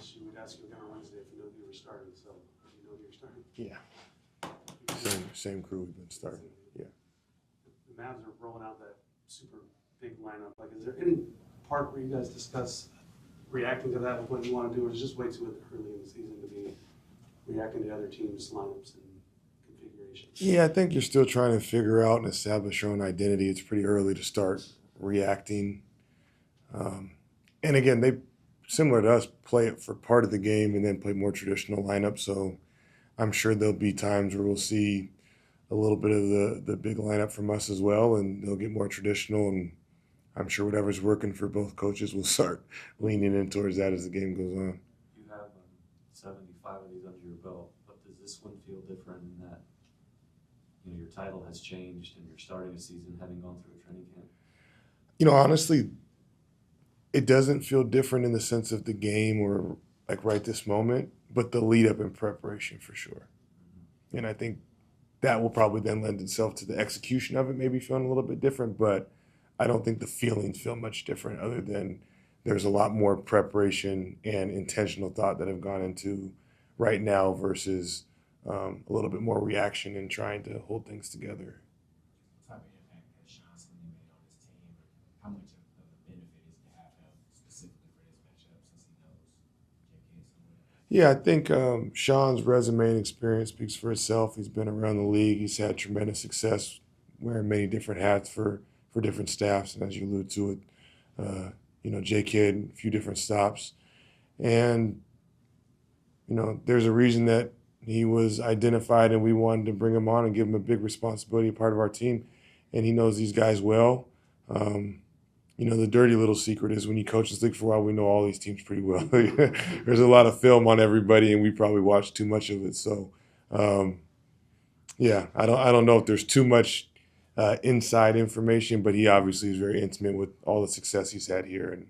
this, we'd ask you again on Wednesday if you know who you were starting. So, you know who you're starting? Yeah. Same crew we've been starting. Yeah. The Mavs are rolling out that super big lineup. Like, is there any part where you guys discuss reacting to that, like what you want to do, or is it just way too early in the season to be reacting to other teams' lineups and configurations? Yeah, I think you're still trying to figure out and establish your own identity. It's pretty early to start reacting. And again, they, similar to us, play it for part of the game and then play more traditional lineup. So I'm sure there'll be times where we'll see a little bit of the big lineup from us as well, and they'll get more traditional. And I'm sure whatever's working for both coaches will start leaning in towards that as the game goes on. You have 75 of these under your belt, but does this one feel different in that your title has changed and you're starting a season having gone through a training camp? Honestly, it doesn't feel different in the sense of the game or like right this moment, but the lead up and preparation for sure. Mm-hmm. And I think that will probably then lend itself to the execution of it maybe feeling a little bit different, but I don't think the feelings feel much different other than there's a lot more preparation and intentional thought that have gone into right now versus a little bit more reaction and trying to hold things together. What type of impact has Sean Slinney made on his team? How much of a benefit is to have him specifically for this matchup since he knows JK so well? Yeah, I think Sean's resume and experience speaks for itself. He's been around the league. He's had tremendous success wearing many different hats for different staffs, and as you allude to it, JK had a few different stops. And, there's a reason that he was identified and we wanted to bring him on and give him a big responsibility, part of our team. And he knows these guys well. The dirty little secret is when you coach this league for a while, we know all these teams pretty well. There's a lot of film on everybody, and we probably watch too much of it. So, I don't know if there's too much inside information, but he obviously is very intimate with all the success he's had here,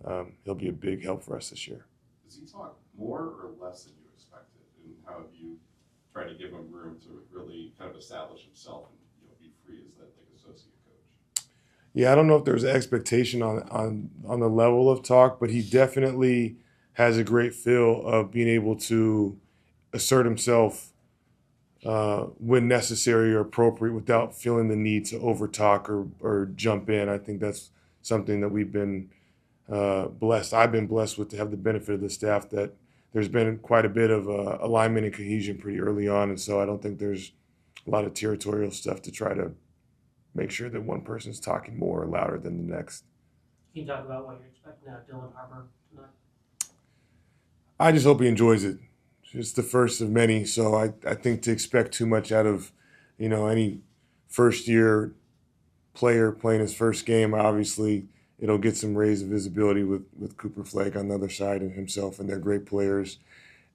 and he'll be a big help for us this year. Does he talk more or less than you expected, and how have you tried to give him room to really kind of establish himself and be free as that associate coach? Yeah, I don't know if there's an expectation on the level of talk, but he definitely has a great feel of being able to assert himself when necessary or appropriate without feeling the need to overtalk or jump in. I think that's something that we've been blessed. I've been blessed with to have the benefit of the staff that there's been quite a bit of alignment and cohesion pretty early on, and so I don't think there's a lot of territorial stuff to try to make sure that one person's talking more or louder than the next. Can you talk about what you're expecting out of Dylan Harper tonight? I just hope he enjoys it. It's the first of many, so I think to expect too much out of, any first-year player playing his first game, obviously it'll get some raised visibility with Cooper Flake on the other side and himself, and they're great players.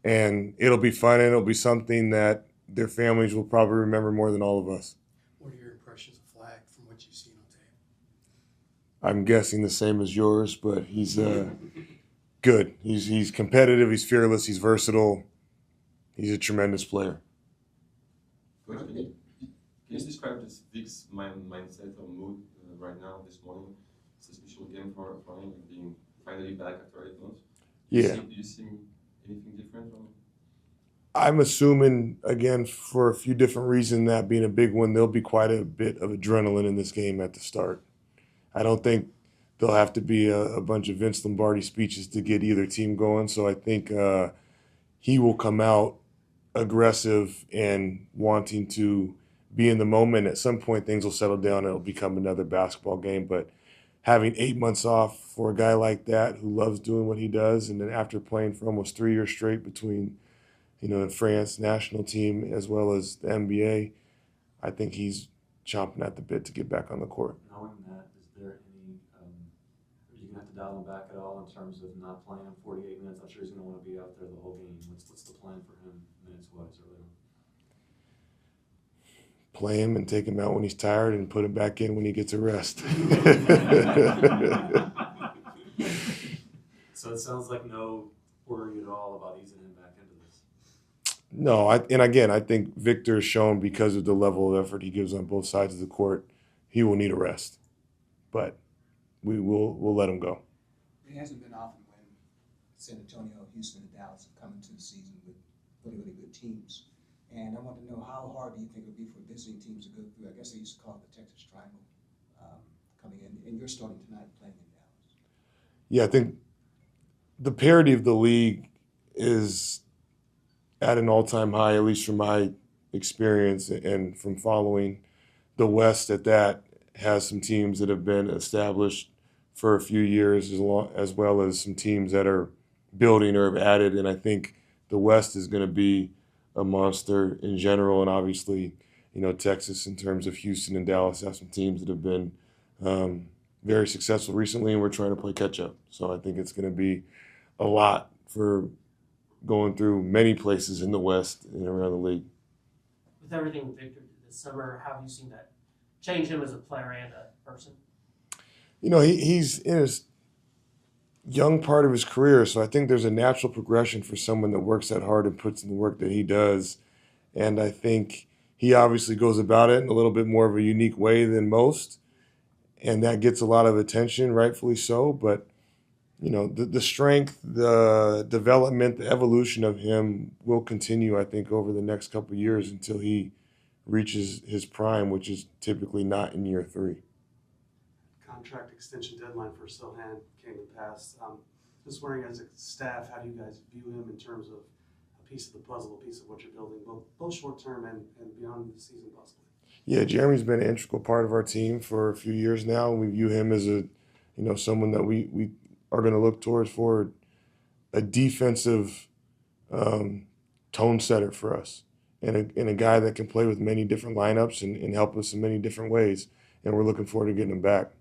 And it'll be fun, and it'll be something that their families will probably remember more than all of us. What are your impressions of Flag from what you've seen on tape? I'm guessing the same as yours, but he's good. He's competitive, he's fearless, he's versatile. He's a tremendous player. Coach, can you describe this Vic's mindset or mood right now, this morning? It's a special game for him, being finally back after 8 months. Yeah. Do you see anything different from him? I'm assuming, again, for a few different reasons, that being a big one, there'll be quite a bit of adrenaline in this game at the start. I don't think there'll have to be a bunch of Vince Lombardi speeches to get either team going, so I think he will come out aggressive and wanting to be in the moment. At some point, things will settle down and it'll become another basketball game. But having 8 months off for a guy like that who loves doing what he does, and then after playing for almost 3 years straight between, in France, national team, as well as the NBA, I think he's chomping at the bit to get back on the court. Knowing that, is there any, are you going to have to dial him back at all in terms of not playing him 48 minutes? I'm sure he's going to want to be out there the whole game. What's the plan for him minutes-wise early on? Play him and take him out when he's tired and put him back in when he gets a rest. So it sounds like no worry at all about easing him back into this. No, I think Victor has shown, because of the level of effort he gives on both sides of the court, he will need a rest. But we'll let him go. He hasn't been often when San Antonio, Houston, and Dallas have come into the season with really, really good teams. And I want to know, how hard do you think it would be for visiting teams to go through, I guess they used to call it the Texas Triangle, coming in, and you're starting tonight playing in Dallas. Yeah, I think the parity of the league is at an all-time high, at least from my experience and from following the West at that, has some teams that have been established for a few years as well as some teams that are building or have added. And I think the West is going to be a monster in general. And obviously, Texas in terms of Houston and Dallas have some teams that have been very successful recently, and we're trying to play catch up. So I think it's going to be a lot for going through many places in the West and around the league. With everything Victor did this summer, how have you seen that change him as a player and a person? He's in his young part of his career, so I think there's a natural progression for someone that works that hard and puts in the work that he does. And I think he obviously goes about it in a little bit more of a unique way than most, and that gets a lot of attention, rightfully so. But the strength, the development, the evolution of him will continue, I think, over the next couple of years until he reaches his prime, which is typically not in year 3. Contract extension deadline for Sohan came and passed. Just wondering, as a staff, how do you guys view him in terms of a piece of the puzzle, a piece of what you're building, both short term and beyond the season possibly? Yeah, Jeremy's been an integral part of our team for a few years now. We view him as someone that we are going to look towards for a defensive tone setter for us, and a guy that can play with many different lineups and help us in many different ways. And we're looking forward to getting him back.